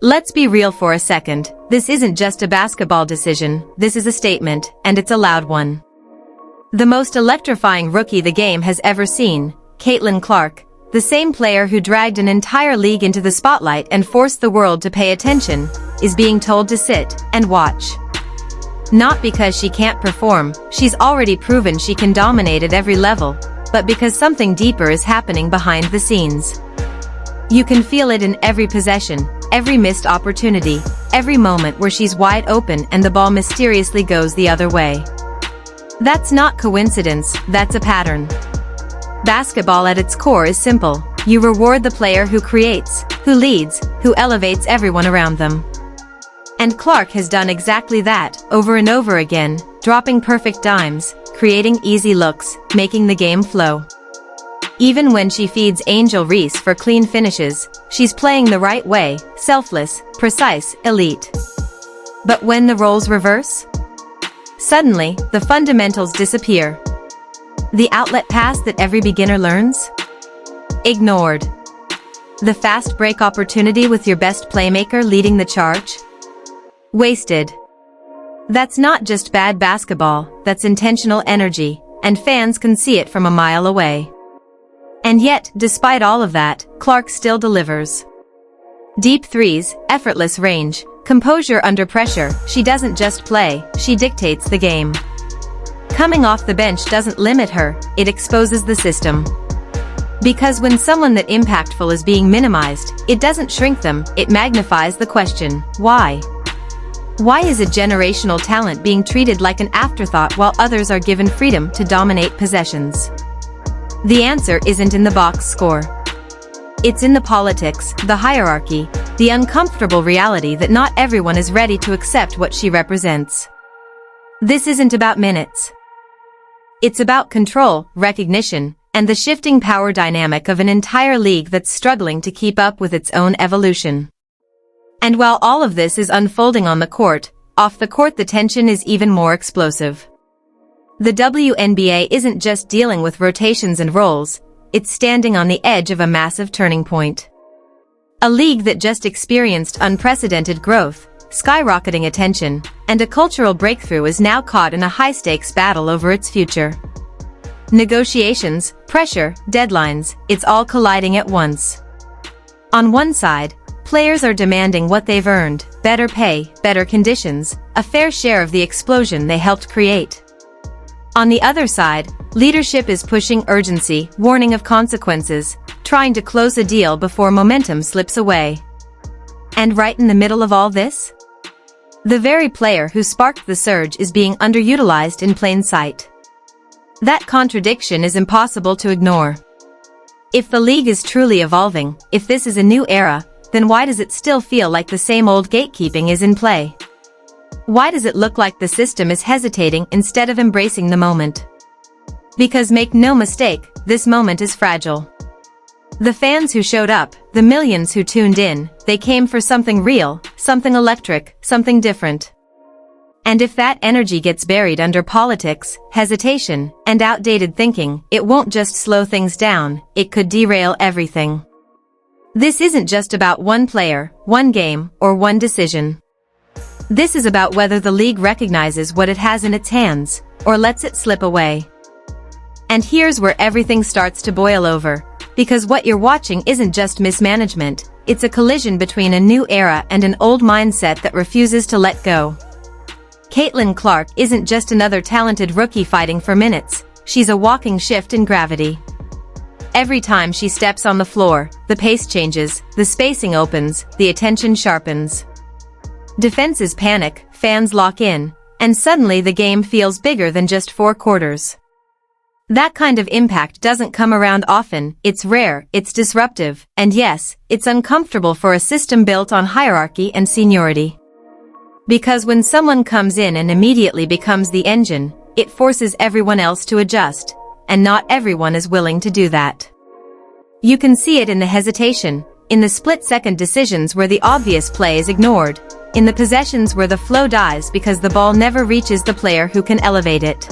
Let's be real for a second, this isn't just a basketball decision, this is a statement, and it's a loud one. The most electrifying rookie the game has ever seen, Caitlin Clark, the same player who dragged an entire league into the spotlight and forced the world to pay attention, is being told to sit and watch. Not because she can't perform, she's already proven she can dominate at every level, but because something deeper is happening behind the scenes. You can feel it in every possession, every missed opportunity, every moment where she's wide open and the ball mysteriously goes the other way. That's not coincidence, that's a pattern. Basketball at its core is simple. You reward the player who creates, who leads, who elevates everyone around them. And Clark has done exactly that, over and over again, dropping perfect dimes, creating easy looks, making the game flow. Even when she feeds Angel Reese for clean finishes, she's playing the right way, selfless, precise, elite. But when the roles reverse? Suddenly, the fundamentals disappear. The outlet pass that every beginner learns? Ignored. The fast break opportunity with your best playmaker leading the charge? Wasted. That's not just bad basketball, that's intentional energy, and fans can see it from a mile away. And yet, despite all of that, Clark still delivers. Deep threes, effortless range, composure under pressure, she doesn't just play, she dictates the game. Coming off the bench doesn't limit her, it exposes the system. Because when someone that impactful is being minimized, it doesn't shrink them, it magnifies the question, why? Why is a generational talent being treated like an afterthought while others are given freedom to dominate possessions? The answer isn't in the box score. It's in the politics, the hierarchy, the uncomfortable reality that not everyone is ready to accept what she represents. This isn't about minutes. It's about control, recognition, and the shifting power dynamic of an entire league that's struggling to keep up with its own evolution. And while all of this is unfolding on the court, off the court the tension is even more explosive. The WNBA isn't just dealing with rotations and roles, it's standing on the edge of a massive turning point. A league that just experienced unprecedented growth, skyrocketing attention, and a cultural breakthrough is now caught in a high-stakes battle over its future. Negotiations, pressure, deadlines, it's all colliding at once. On one side, players are demanding what they've earned, better pay, better conditions, a fair share of the explosion they helped create. On the other side, leadership is pushing urgency, warning of consequences, trying to close a deal before momentum slips away. And right in the middle of all this? The very player who sparked the surge is being underutilized in plain sight. That contradiction is impossible to ignore. If the league is truly evolving, if this is a new era, then why does it still feel like the same old gatekeeping is in play? Why does it look like the system is hesitating instead of embracing the moment? Because make no mistake, this moment is fragile. The fans who showed up, the millions who tuned in, they came for something real, something electric, something different. And if that energy gets buried under politics, hesitation, and outdated thinking, it won't just slow things down, it could derail everything. This isn't just about one player, one game, or one decision. This is about whether the league recognizes what it has in its hands, or lets it slip away. And here's where everything starts to boil over. Because what you're watching isn't just mismanagement, it's a collision between a new era and an old mindset that refuses to let go. Caitlin Clark isn't just another talented rookie fighting for minutes, she's a walking shift in gravity. Every time she steps on the floor, the pace changes, the spacing opens, the attention sharpens. Defenses panic, fans lock in, and suddenly the game feels bigger than just 4 quarters. That kind of impact doesn't come around often, it's rare, it's disruptive, and yes, it's uncomfortable for a system built on hierarchy and seniority. Because when someone comes in and immediately becomes the engine, it forces everyone else to adjust, and not everyone is willing to do that. You can see it in the hesitation, in the split-second decisions where the obvious play is ignored, in the possessions where the flow dies because the ball never reaches the player who can elevate it.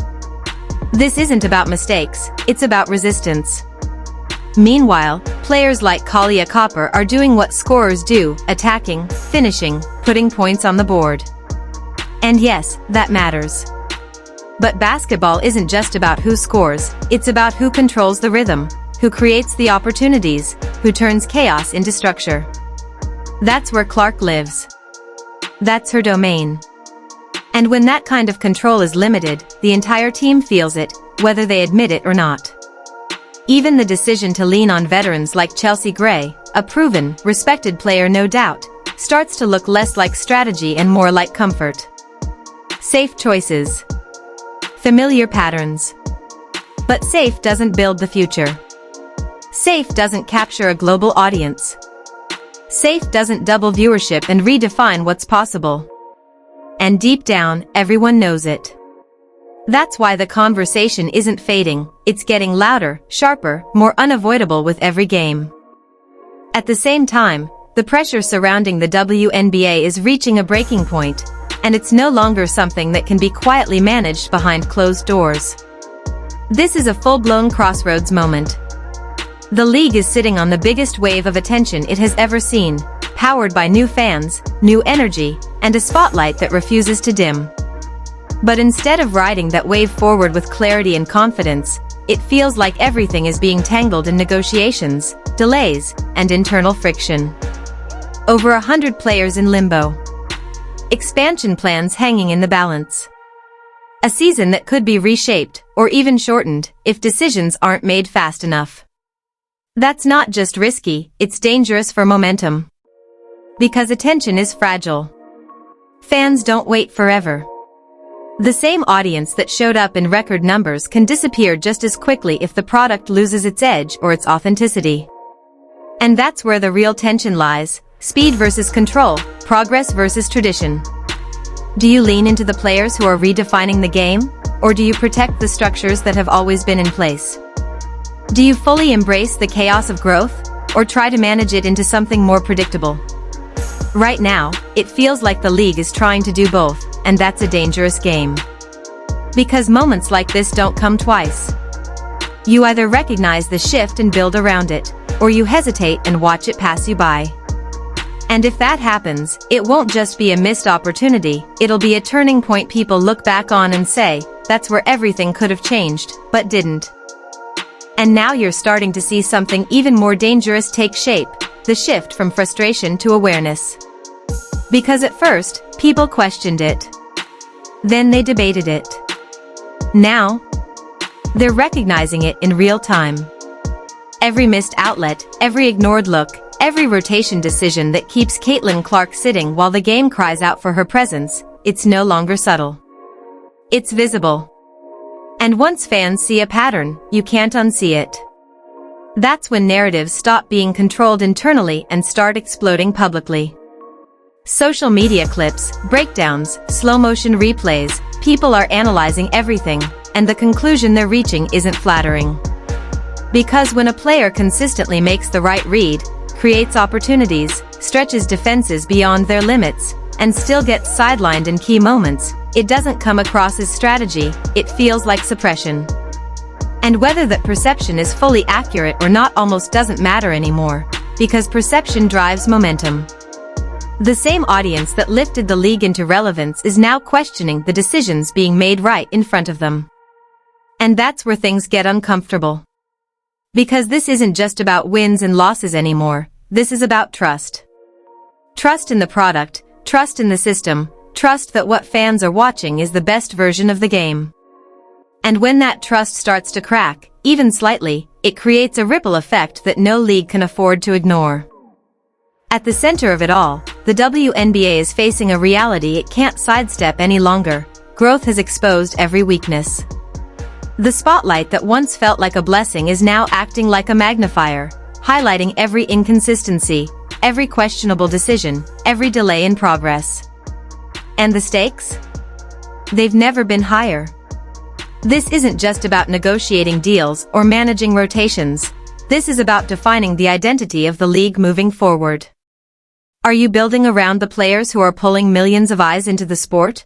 This isn't about mistakes, it's about resistance. Meanwhile, players like Kalia Copper are doing what scorers do, attacking, finishing, putting points on the board. And yes, that matters. But basketball isn't just about who scores, it's about who controls the rhythm, who creates the opportunities, who turns chaos into structure. That's where Clark lives. That's her domain. And when that kind of control is limited, the entire team feels it, whether they admit it or not. Even the decision to lean on veterans like Chelsea Gray, a proven, respected player no doubt, starts to look less like strategy and more like comfort. Safe choices. Familiar patterns. But safe doesn't build the future. Safe doesn't capture a global audience. Safe doesn't double viewership and redefine what's possible. And deep down, everyone knows it. That's why the conversation isn't fading, it's getting louder, sharper, more unavoidable with every game. At the same time, the pressure surrounding the WNBA is reaching a breaking point, and it's no longer something that can be quietly managed behind closed doors. This is a full-blown crossroads moment. The league is sitting on the biggest wave of attention it has ever seen, powered by new fans, new energy, and a spotlight that refuses to dim. But instead of riding that wave forward with clarity and confidence, it feels like everything is being tangled in negotiations, delays, and internal friction. Over 100 players in limbo. Expansion plans hanging in the balance. A season that could be reshaped, or even shortened, if decisions aren't made fast enough. That's not just risky, it's dangerous for momentum. Because attention is fragile. Fans don't wait forever. The same audience that showed up in record numbers can disappear just as quickly if the product loses its edge or its authenticity. And that's where the real tension lies, speed versus control, progress versus tradition. Do you lean into the players who are redefining the game, or do you protect the structures that have always been in place? Do you fully embrace the chaos of growth, or try to manage it into something more predictable? Right now, it feels like the league is trying to do both, and that's a dangerous game. Because moments like this don't come twice. You either recognize the shift and build around it, or you hesitate and watch it pass you by. And if that happens, it won't just be a missed opportunity, it'll be a turning point people look back on and say, that's where everything could have changed, but didn't. And now you're starting to see something even more dangerous take shape, the shift from frustration to awareness. Because at first, people questioned it. Then they debated it. Now, they're recognizing it in real time. Every missed outlet, every ignored look, every rotation decision that keeps Caitlin Clark sitting while the game cries out for her presence, it's no longer subtle. It's visible. And once fans see a pattern, you can't unsee it. That's when narratives stop being controlled internally and start exploding publicly. Social media clips, breakdowns, slow-motion replays, people are analyzing everything, and the conclusion they're reaching isn't flattering. Because when a player consistently makes the right read, creates opportunities, stretches defenses beyond their limits, and still gets sidelined in key moments, it doesn't come across as strategy, it feels like suppression. And whether that perception is fully accurate or not almost doesn't matter anymore, because perception drives momentum. The same audience that lifted the league into relevance is now questioning the decisions being made right in front of them. And that's where things get uncomfortable. Because this isn't just about wins and losses anymore, this is about trust. Trust in the product, trust in the system, trust that what fans are watching is the best version of the game. And when that trust starts to crack, even slightly, it creates a ripple effect that no league can afford to ignore. At the center of it all, the WNBA is facing a reality it can't sidestep any longer. Growth has exposed every weakness. The spotlight that once felt like a blessing is now acting like a magnifier, highlighting every inconsistency, every questionable decision, every delay in progress. And the stakes? They've never been higher. This isn't just about negotiating deals or managing rotations. This is about defining the identity of the league moving forward. Are you building around the players who are pulling millions of eyes into the sport,